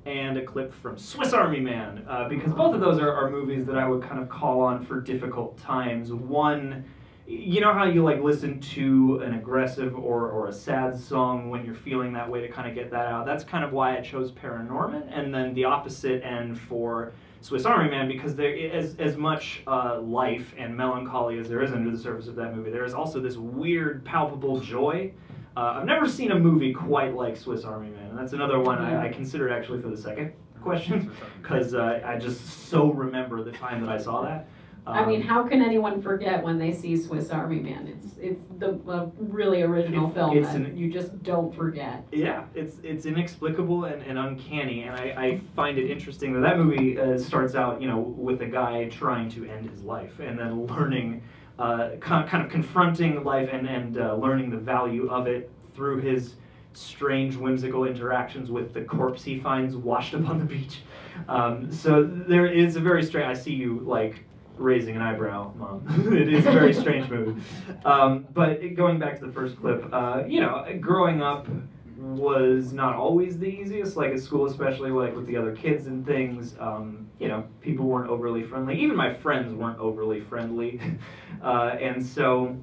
and a clip from Swiss Army Man, because both of those are movies that I would kind of call on for difficult times. One, you know how you like listen to an aggressive or a sad song when you're feeling that way to kind of get that out? That's kind of why I chose Paranorman, and then the opposite end for Swiss Army Man, because there is as much life and melancholy as there is under the surface of that movie. There is also this weird, palpable joy. I've never seen a movie quite like Swiss Army Man, and that's another one I considered actually for the second question, because I just so remember the time that I saw that. I mean, how can anyone forget when they see Swiss Army Man? It's the really original film that you just don't forget. Yeah, it's inexplicable and uncanny, and I find it interesting that movie starts out, you know, with a guy trying to end his life, and then learning, kind of confronting life and learning the value of it through his strange, whimsical interactions with the corpse he finds washed up on the beach. So there is a very strange. I see you like raising an eyebrow, Mom. It is a very strange movie. But going back to the first clip, you know, growing up was not always the easiest, like at school, especially like with the other kids and things. You know, people weren't overly friendly. Even my friends weren't overly friendly. And so,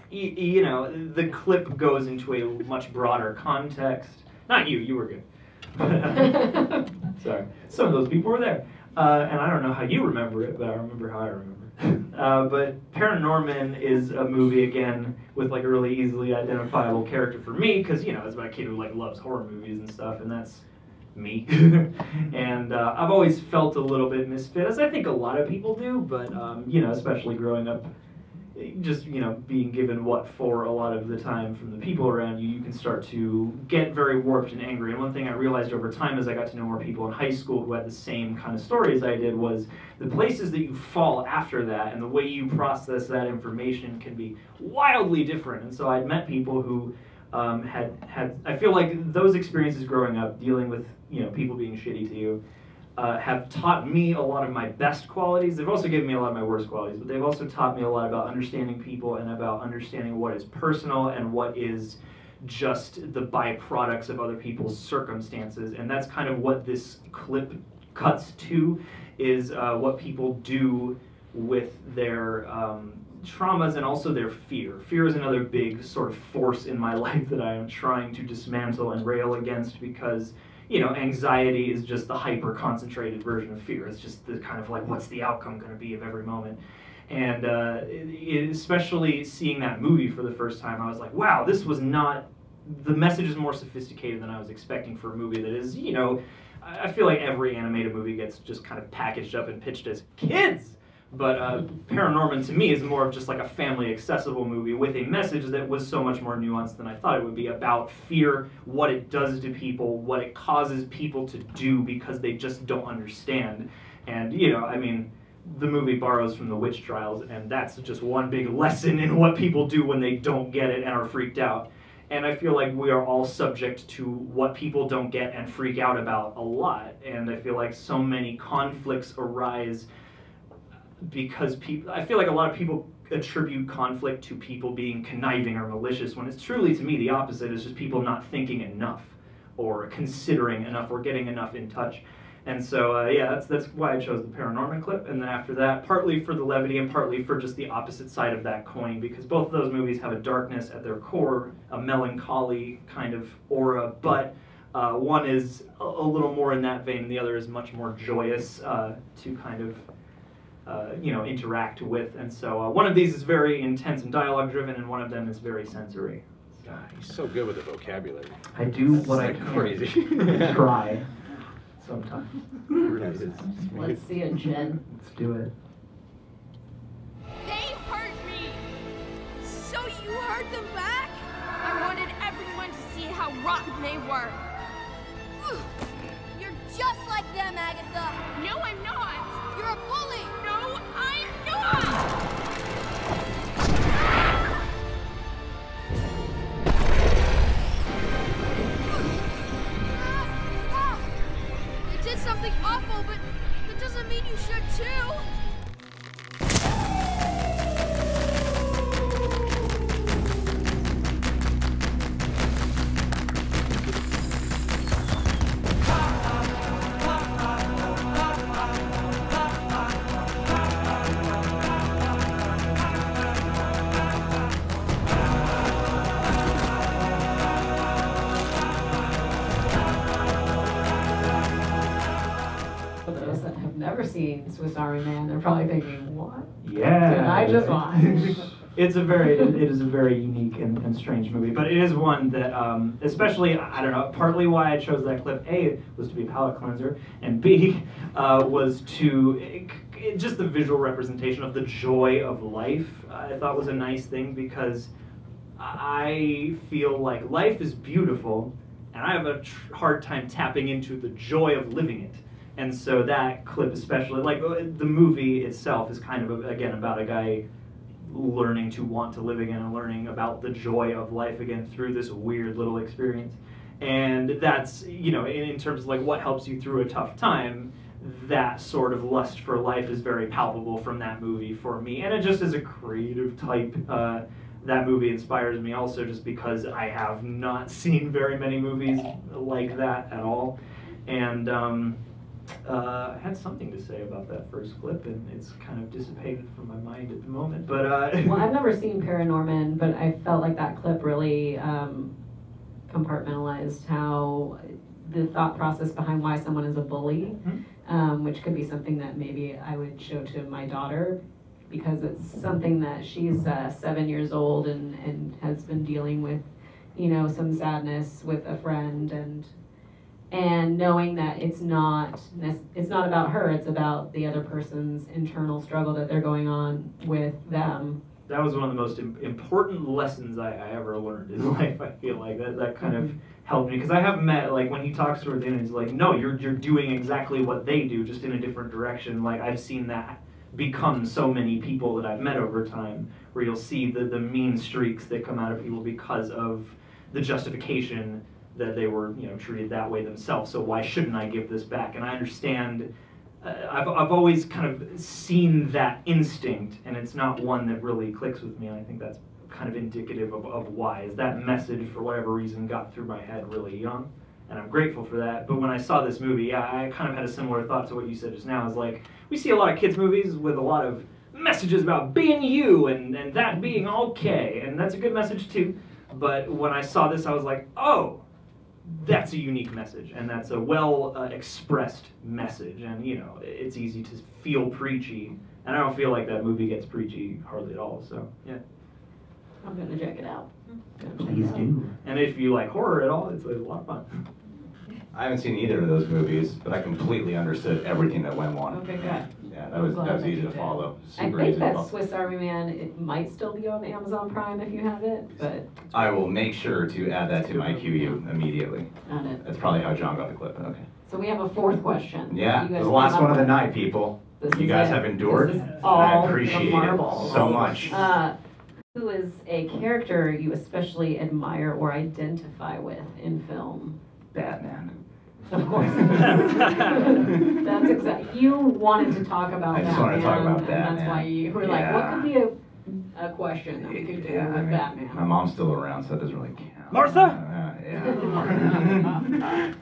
you know, the clip goes into a much broader context. Not you, you were good. Sorry, some of those people were there. And I don't know how you remember it, but I remember how I remember it. But Paranorman is a movie, again, with like a really easily identifiable character for me, because, you know, it's about a kid who like loves horror movies and stuff, and that's me. And I've always felt a little bit misfit, as I think a lot of people do, but, you know, especially growing up, just, you know, being given what for a lot of the time from the people around you, you can start to get very warped and angry. And one thing I realized over time as I got to know more people in high school who had the same kind of stories I did was the places that you fall after that and the way you process that information can be wildly different. And so I'd met people who had I feel like those experiences growing up, dealing with, you know, people being shitty to you, have taught me a lot of my best qualities. They've also given me a lot of my worst qualities, but they've also taught me a lot about understanding people and about understanding what is personal and what is just the byproducts of other people's circumstances. And that's kind of what this clip cuts to, is what people do with their traumas and also their fear. Fear is another big sort of force in my life that I am trying to dismantle and rail against, because anxiety is just the hyper-concentrated version of fear. It's just the kind of like, what's the outcome going to be of every moment? And especially seeing that movie for the first time, I was like, wow, this was not, the message is more sophisticated than I was expecting for a movie that is, I feel like every animated movie gets just kind of packaged up and pitched as kids. But Paranorman to me is more of just like a family accessible movie with a message that was so much more nuanced than I thought it would be, about fear, what it does to people, what it causes people to do because they just don't understand. And, the movie borrows from the witch trials, and that's just one big lesson in what people do when they don't get it and are freaked out. And I feel like we are all subject to what people don't get and freak out about a lot. And I feel like so many conflicts arise because I feel like a lot of people attribute conflict to people being conniving or malicious, when it's truly, to me, the opposite. Is just people not thinking enough or considering enough or getting enough in touch. And so, that's why I chose the Paranorman clip. And then after that, partly for the levity and partly for just the opposite side of that coin, because both of those movies have a darkness at their core, a melancholy kind of aura, but one is a little more in that vein, and the other is much more joyous to kind of interact with. And so one of these is very intense and dialogue driven, and one of them is very sensory. God, he's so good with the vocabulary. I do what I can. Crazy. Try sometimes. Let's see it, Jen. Let's do it. They hurt me. So you hurt them back? I wanted everyone to see how rotten they were. You're just like them, Agatha. No, I'm not. You're a bully. No, I'm not. You did something awful, but that doesn't mean you should too. Never seen Swiss Army Man, they're probably thinking, what? Yeah. Did I just watch? It is a very unique and strange movie, but it is one that, especially, I don't know, partly why I chose that clip, A, was to be a palate cleanser, and B, was to, just the visual representation of the joy of life, I thought was a nice thing, because I feel like life is beautiful, and I have a hard time tapping into the joy of living it. And so that clip especially, like the movie itself is kind of, again, about a guy learning to want to live again and learning about the joy of life again through this weird little experience. And that's, in terms of like what helps you through a tough time, that sort of lust for life is very palpable from that movie for me. And it just is a creative type, that movie inspires me also just because I have not seen very many movies like that at all. And I had something to say about that first clip, and it's kind of dissipated from my mind at the moment. But well, I've never seen Paranorman, but I felt like that clip really compartmentalized how the thought process behind why someone is a bully, which could be something that maybe I would show to my daughter, because it's something that she's 7 years old and has been dealing with, some sadness with a friend, and knowing that it's not about her, it's about the other person's internal struggle that they're going on with them. That was one of the most important lessons I ever learned in life. I feel like that kind of helped me, because I have met, like, when he talks to her, then he's like, no, you're doing exactly what they do, just in a different direction. Like, I've seen that become so many people that I've met over time, where you'll see the mean streaks that come out of people because of the justification that they were, treated that way themselves. So why shouldn't I give this back? And I understand. I've always kind of seen that instinct, and it's not one that really clicks with me. And I think that's kind of indicative of why. Is that message, for whatever reason, got through my head really young, and I'm grateful for that. But when I saw this movie, I kind of had a similar thought to what you said just now. Is like, we see a lot of kids movies with a lot of messages about being you and that being okay, and that's a good message too. But when I saw this, I was like, oh, that's a unique message, and that's a well expressed message, and you know, it's easy to feel preachy, and I don't feel like that movie gets preachy hardly at all. So yeah, I'm gonna check it out. please do. And if you like horror at all, it's a lot of fun. I haven't seen either of those movies, but I completely understood everything that went on. Okay, good. Yeah, that was easy to follow. I Super think easy to that follow. Swiss Army Man, it might still be on Amazon Prime if you have it, but I will make sure to add that to my QU immediately. on it. That's probably how John got the clip. Okay. So we have a fourth question. Yeah, You the guys last came one up of the with. night, people. This You is guys it. have endured. This is and all I the appreciate it marbles. so much. Who is a character you especially admire or identify with in film? Batman. Of course. That's exactly. You wanted to talk about I Batman. just wanted to talk about and Batman. that's why you were like, what could be a question that we could do with Batman? My mom's still around, so that doesn't really count. Martha? Yeah.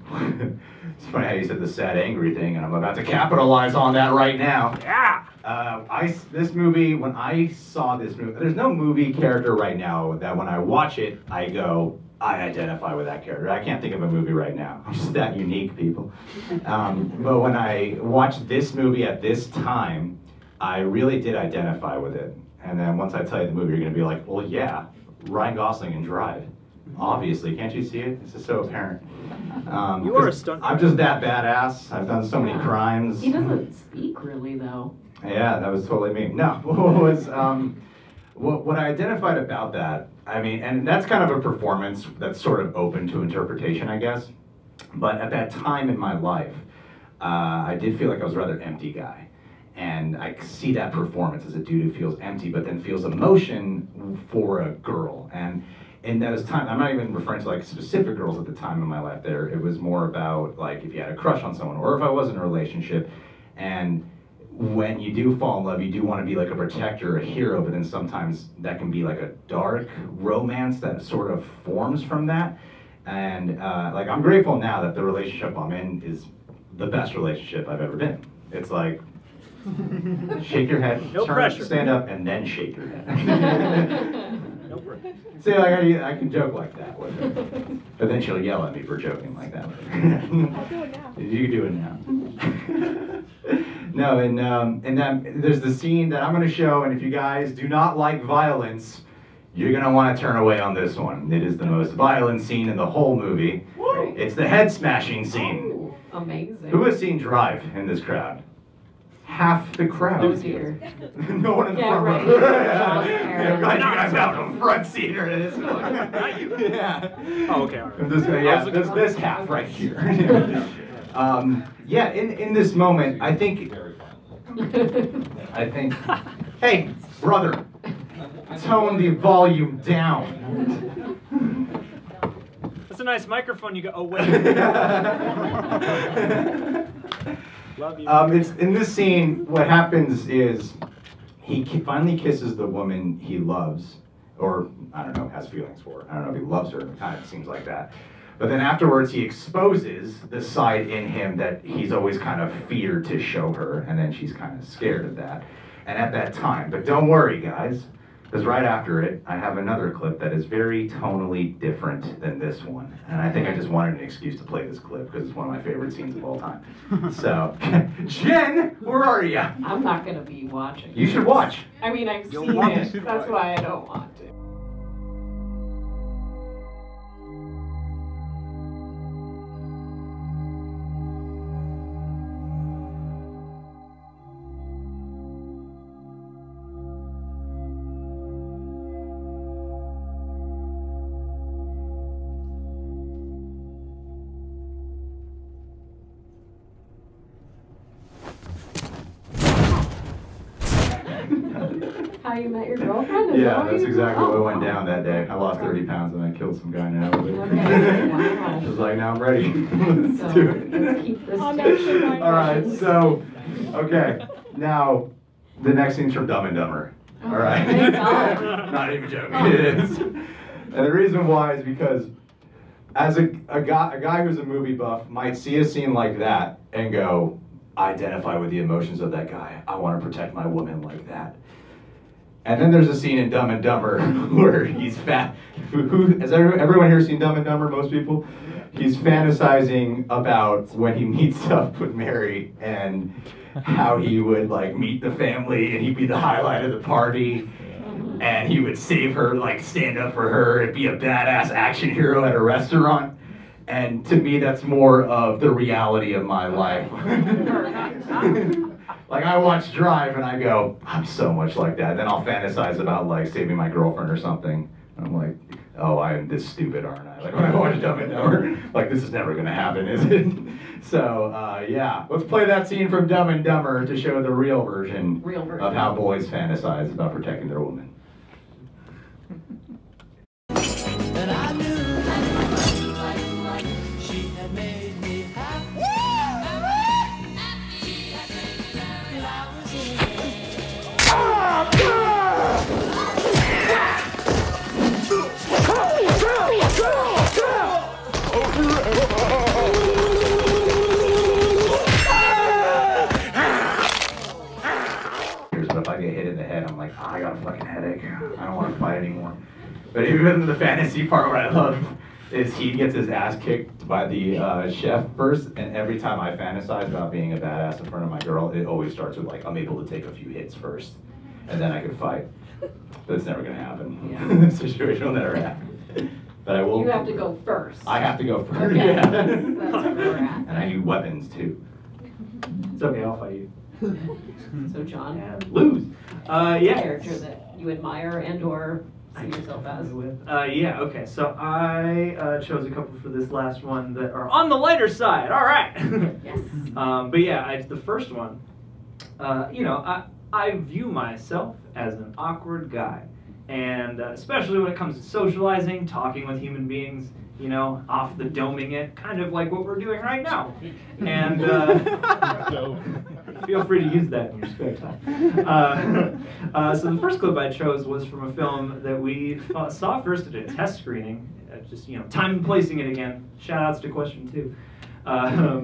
It's funny how you said the sad, angry thing, and I'm about to capitalize on that right now. Yeah. This movie, when I saw this movie, there's no movie character right now that when I watch it, I go, I identify with that character. I can't think of a movie right now. I'm just that unique, people. But when I watched this movie at this time, I really did identify with it. And then once I tell you the movie, you're going to be like, well, yeah, Ryan Gosling in Drive. Obviously, can't you see it? It's just so apparent. You are a stunt. I'm just that badass. I've done so many crimes. He doesn't speak really, though. Yeah, that was totally me. No, was what I identified about that, I mean, and that's kind of a performance that's sort of open to interpretation, I guess. But at that time in my life, I did feel like I was a rather empty guy. And I see that performance as a dude who feels empty, but then feels emotion for a girl. And in those times, I'm not even referring to like specific girls at the time in my life there. It was more about like if you had a crush on someone or if I was in a relationship. And when you do fall in love, you do want to be like a protector, a hero, but then sometimes that can be like a dark romance that sort of forms from that. And like I'm grateful now that the relationship I'm in is the best relationship I've ever been. It's like, shake your head, No turn, pressure. stand up, and then shake your head. No pressure. See, like I can joke like that with her, but then she'll yell at me for joking like that. With her. I'll do it now. You can do it now. No, and then there's the scene that I'm going to show, and if you guys do not like violence, you're going to want to turn away on this one. It is the most violent scene in the whole movie. It's the head smashing scene. Oh, amazing. Who has seen Drive in this crowd? Half the crowd. Oh dear. No one in the Yeah, front right. row. Yeah. I'm glad you guys have a front seater in this one. Not you. Yeah. Oh, okay, all right. This half right here. Yeah, in this moment, I think, hey, brother, tone the volume down. That's a nice microphone you got. Oh, wait. Love you. It's in this scene, what happens is he finally kisses the woman he loves, or I don't know, has feelings for her. I don't know if he loves her, it kind of seems like that. But then afterwards he exposes the side in him that he's always kind of feared to show her, and then she's kind of scared of that. And at that time, but don't worry guys, because right after it, I have another clip that is very tonally different than this one. And I think I just wanted an excuse to play this clip because it's one of my favorite scenes of all time. So, Jen, where are you? I'm not going to be watching. You should watch. I mean, I've You'll seen watch. it. That's why I don't want to. How you met your girlfriend? Is that Yeah, what that's you- exactly oh, what went wow. down that day. I lost 30 pounds and I killed some guy in an elevator. Okay, wow. I was like, now I'm ready. Let's So, do it. let's keep this I'll to- make sure mine All right, matches. so, okay. Now, the next scene's from Dumb and Dumber. Oh, All right? thank God. Not even joking. It is. And the reason why is because as a guy who's a movie buff might see a scene like that and go, identify with the emotions of that guy. I want to protect my woman like that. And then there's a scene in Dumb and Dumber where he's fat. Has everyone here seen Dumb and Dumber? Most people? He's fantasizing about when he meets up with Mary and how he would like meet the family and he'd be the highlight of the party and he would save her, like stand up for her and be a badass action hero at a restaurant. And to me, that's more of the reality of my life. Like I watch Drive and I go, I'm so much like that. Then I'll fantasize about like saving my girlfriend or something. And I'm like, oh, I am this stupid, aren't I? Like when I watch Dumb and Dumber, like this is never gonna happen, is it? So yeah, let's play that scene from Dumb and Dumber to show the real version of how boys fantasize about protecting their woman. And I knew she had made me happy. And I was in But if I get hit in the head, I'm like, oh, I got a fucking headache. I don't want to fight anymore. But even the fantasy part where I love is he gets his ass kicked by the chef first, and every time I fantasize about being a badass in front of my girl, it always starts with like, I'm able to take a few hits first, and then I can fight. But it's never gonna happen. Yeah. The situation will never happen. But I will. You have to go first. I have to go first. Okay. Yeah. That's where we're at. And I need weapons too. It's okay, I'll fight you. So John, And lose. Yeah. character that you admire and or see yourself as. Yeah, okay, so I chose a couple for this last one that are on the lighter side, all right. Yes. But yeah, the first one, you know, I view myself as an awkward guy. And especially when it comes to socializing, talking with human beings, you know, off the doming it, kind of like what we're doing right now. And feel free to use that in your spare time. So the first clip I chose was from a film that we saw first at a test screening. Just, you know, time and placing it again. Shout outs to question 2.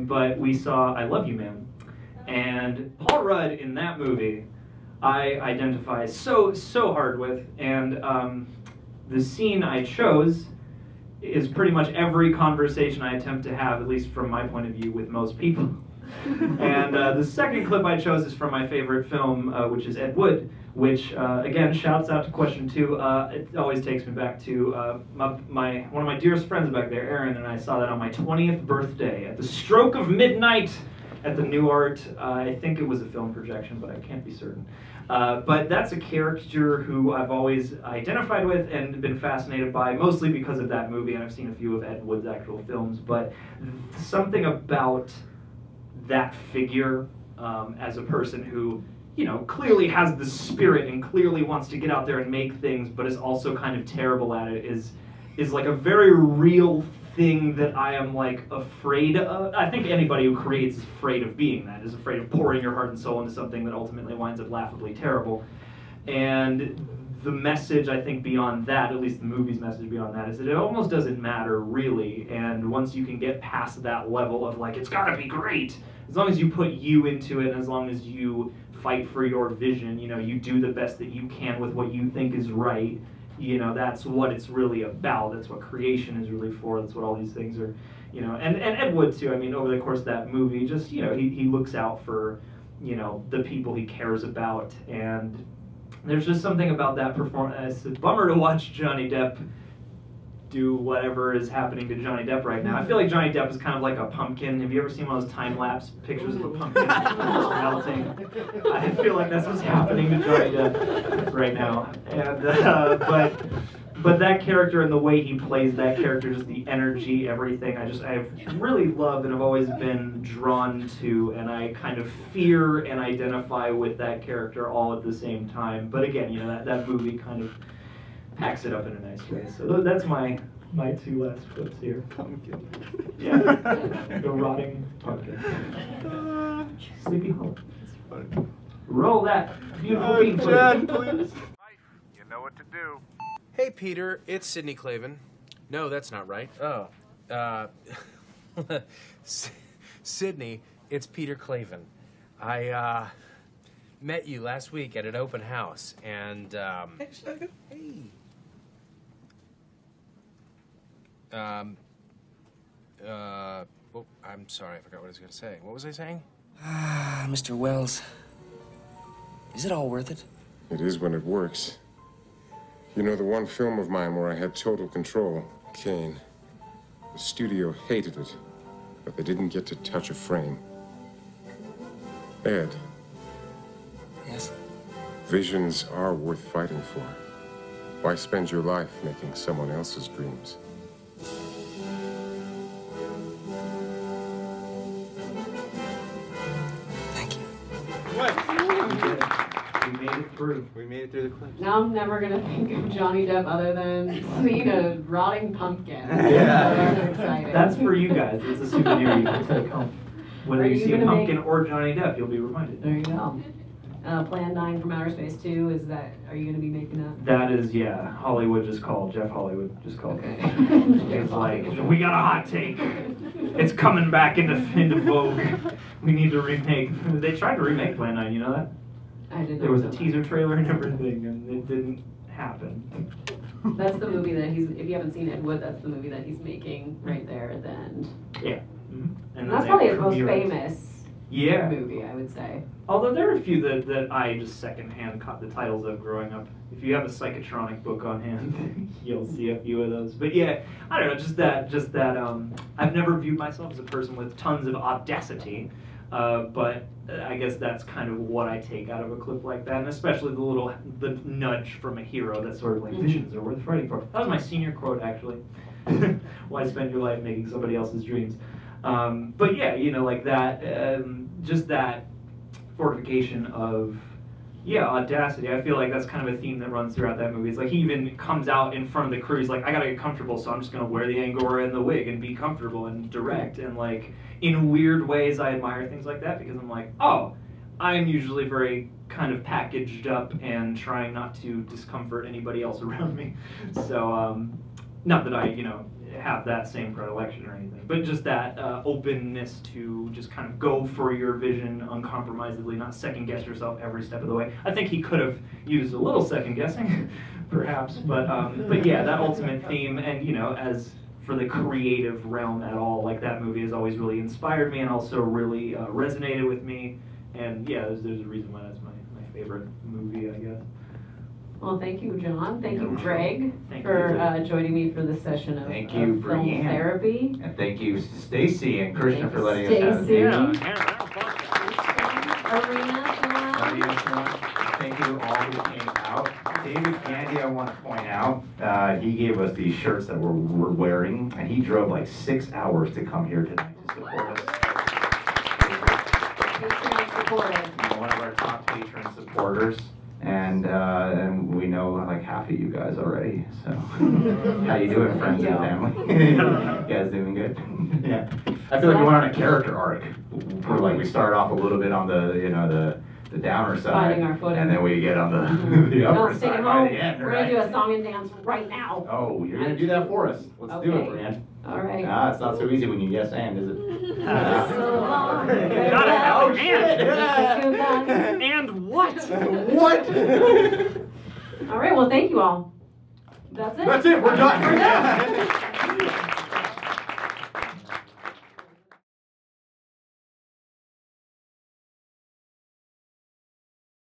But we saw I Love You, Ma'am. And Paul Rudd in that movie, I identify so hard with, and the scene I chose is pretty much every conversation I attempt to have, at least from my point of view, with most people. And the second clip I chose is from my favorite film, which is Ed Wood, which, again, shouts out to question 2. It always takes me back to one of my dearest friends back there, Aaron, and I saw that on my 20th birthday at the stroke of midnight at the New Art. I think it was a film projection, but I can't be certain. But that's a character who I've always identified with and been fascinated by, mostly because of that movie, and I've seen a few of Ed Wood's actual films, but something about that figure as a person who, you know, clearly has the spirit and clearly wants to get out there and make things, but is also kind of terrible at it, is like a very real thing that I am like afraid of. I think anybody who creates is afraid of being that, is afraid of pouring your heart and soul into something that ultimately winds up laughably terrible. And the message, I think, beyond that, at least the movie's message beyond that, is that it almost doesn't matter really. And once you can get past that level of like, it's gotta be great, as long as you put you into it and as long as you fight for your vision, you know, you do the best that you can with what you think is right, you know, that's what it's really about. That's what creation is really for. That's what all these things are, you know. And Ed Wood too. I mean, over the course of that movie, just, you know, he looks out for, you know, the people he cares about. And there's just something about that performance. It's a bummer to watch Johnny Depp do whatever is happening to Johnny Depp right now. I feel like Johnny Depp is kind of like a pumpkin. Have you ever seen one of those time-lapse pictures of a pumpkin melting? I feel like that's what's happening to Johnny Depp right now. And but that character and the way he plays that character, just the energy, everything, I've really loved and I've always been drawn to, and I kind of fear and identify with that character all at the same time. But again, you know, that movie kind of packs it up in a nice way. So that's my 2 last clips here. Pumpkin. Yeah. The rotting pumpkin. Sleepy Hollow. Roll that beautiful bean footage. Please. You know what to do. Hey, Peter, it's Sidney Clavin. No, that's not right. Oh. Sidney, it's Peter Clavin. I met you last week at an open house, and hey, sugar. Hey. Well, I'm sorry, I forgot what I was gonna say. What was I saying? Mr. Wells, is it all worth it? It is when it works. You know, the one film of mine where I had total control, Kane. The studio hated it, but they didn't get to touch a frame. Ed. Yes? Visions are worth fighting for. Why spend your life making someone else's dreams? Thank you. What? We made it through. We made it through the clips. Now I'm never gonna think of Johnny Depp other than seeing a rotting pumpkin. Yeah. So excited. That's for you guys. It's a souvenir you can take home. Whether Are you you see a gonna pumpkin or Johnny Depp, you'll be reminded. There you go. Plan 9 from Outer Space 2, is that, are you gonna be making that? That is, yeah. Hollywood just called. Jeff Hollywood just called. Okay. It's like, we got a hot take. It's coming back into vogue. We need to remake. They tried to remake Plan 9, you know that? I didn't There was know a that. teaser trailer and everything, and it didn't happen. That's the movie that he's, if you haven't seen Ed Wood, that's the movie that he's making right there at the end. Yeah. Mm-hmm. And that's probably his most famous Yeah. movie, I would say. Although there are a few that I just secondhand caught the titles of growing up. If you have a psychotronic book on hand, you'll see a few of those. But yeah, I don't know, just that I've never viewed myself as a person with tons of audacity, but I guess that's kind of what I take out of a clip like that, and especially the nudge from a hero that's sort of like, visions are worth fighting for. That was my senior quote, actually. Why spend your life making somebody else's dreams? But yeah, you know, like that, just that fortification of, yeah, audacity. I feel like that's kind of a theme that runs throughout that movie. It's like he even comes out in front of the crew. He's like, I gotta get comfortable, so I'm just gonna wear the Angora and the wig and be comfortable and direct. And like, in weird ways, I admire things like that because I'm like, oh, I'm usually very kind of packaged up and trying not to discomfort anybody else around me. So, not that I, you know, have that same predilection or anything, but just that openness to just kind of go for your vision uncompromisedly, not second guess yourself every step of the way. I think he could have used a little second guessing, perhaps, but yeah, that ultimate theme, and you know, as for the creative realm at all, like that movie has always really inspired me and also really resonated with me, and yeah, there's a reason why that's my favorite movie, I guess. Well, thank you, John. Thank you, Greg, Thank for joining me for this session of, Thank you, of film Brianne. therapy. And thank you, Stacy and Krishna, for letting us have Stacy. it. Arena. Thank you all who came out. David Candy, I want to point out, he gave us these shirts that we're wearing, and he drove like 6 hours to come here tonight to support us. One of our top patron supporters. And we know like half of you guys already. So how you doing, friends and family? You guys doing good? Yeah. I feel like we went on a character arc. For like we started off a little bit on the downer side, Finding our footing. and then we get on the upper Don't stay side by home. the end. We're Right? gonna do a song and dance right now. Oh, you're gonna do that for us. Let's do it, Brianne. All right. Ah, it's not so easy when you yes and, is it? So long. Oh, shit. And what? What? All right. Well, thank you all. That's it. That's it. We're done. We're done.